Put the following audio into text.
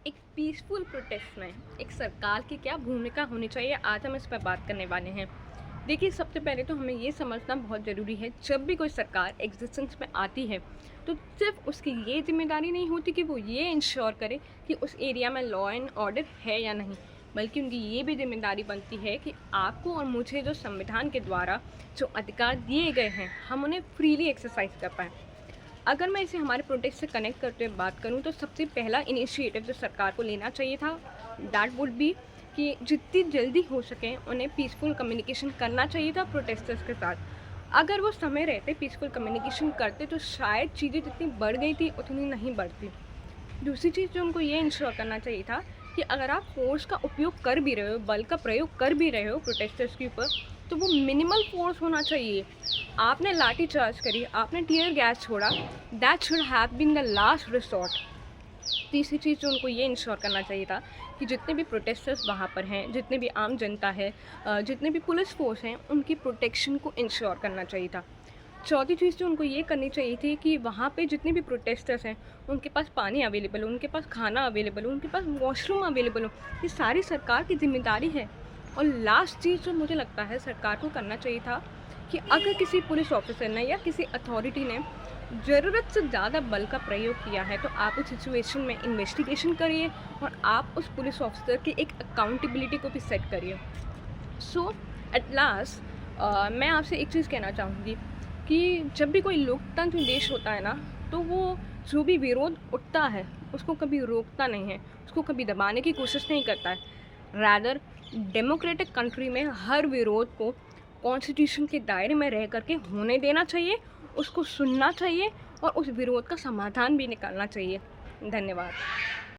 एक peaceful protest में एक सरकार की क्या भूमिका होनी चाहिए, आज हम इस पर बात करने वाले हैं। देखिए, सबसे पहले तो हमें ये समझना बहुत ज़रूरी है, जब भी कोई सरकार एग्जिस्टेंस में आती है तो सिर्फ उसकी ये जिम्मेदारी नहीं होती कि वो ये इंश्योर करे कि उस एरिया में लॉ एंड ऑर्डर है या नहीं, बल्कि उनकी ये भी जिम्मेदारी बनती है कि आपको और मुझे जो संविधान के द्वारा जो अधिकार दिए गए हैं, हम उन्हें फ्रीली एक्सरसाइज कर पाएँ। अगर मैं इसे हमारे प्रोटेस्ट से कनेक्ट करते हुए बात करूं, तो सबसे पहला इनिशिएटिव जो सरकार को लेना चाहिए था, दैट वुड बी कि जितनी जल्दी हो सके उन्हें पीसफुल कम्युनिकेशन करना चाहिए था प्रोटेस्टर्स के साथ। अगर वो समय रहते पीसफुल कम्युनिकेशन करते तो शायद चीज़ें जितनी बढ़ गई थी उतनी नहीं बढ़ती। दूसरी चीज़ जो उनको ये इंश्योर करना चाहिए था कि अगर आप फोर्स का उपयोग कर भी रहे हो, बल का प्रयोग कर भी रहे हो प्रोटेस्टर्स के ऊपर, तो वो मिनिमल फोर्स होना चाहिए। आपने लाठी चार्ज करी, आपने टीयर गैस छोड़ा, that should have been the last resort. तीसरी चीज़ जो उनको ये इंश्योर करना चाहिए था कि जितने भी प्रोटेस्टर्स वहाँ पर हैं, जितने भी आम जनता है, जितने भी पुलिस फोर्स हैं, उनकी प्रोटेक्शन को इंश्योर करना चाहिए था। चौथी चीज़ जो उनको ये करनी चाहिए थी कि वहाँ पे जितने भी प्रोटेस्टर्स हैं, उनके पास पानी अवेलेबल हो, उनके पास खाना अवेलेबल हो, उनके पास वॉशरूम अवेलेबल हो। ये सारी सरकार की जिम्मेदारी है। और लास्ट चीज़ जो मुझे लगता है सरकार को करना चाहिए था कि अगर किसी पुलिस ऑफिसर ने या किसी अथॉरिटी ने ज़रूरत से ज़्यादा बल का प्रयोग किया है, तो आप उस सिचुएशन में इन्वेस्टिगेशन करिए और आप उस पुलिस ऑफिसर की एक अकाउंटेबिलिटी को भी सेट करिए। सो एट लास्ट मैं आपसे एक चीज़ कहना चाहूँगी कि जब भी कोई लोकतंत्र देश होता है ना, तो वो जो भी विरोध उठता है उसको कभी रोकता नहीं है, उसको कभी दबाने की कोशिश नहीं करता है। रैदर डेमोक्रेटिक कंट्री में हर विरोध को कॉन्स्टिट्यूशन के दायरे में रह करके होने देना चाहिए, उसको सुनना चाहिए और उस विरोध का समाधान भी निकालना चाहिए। धन्यवाद।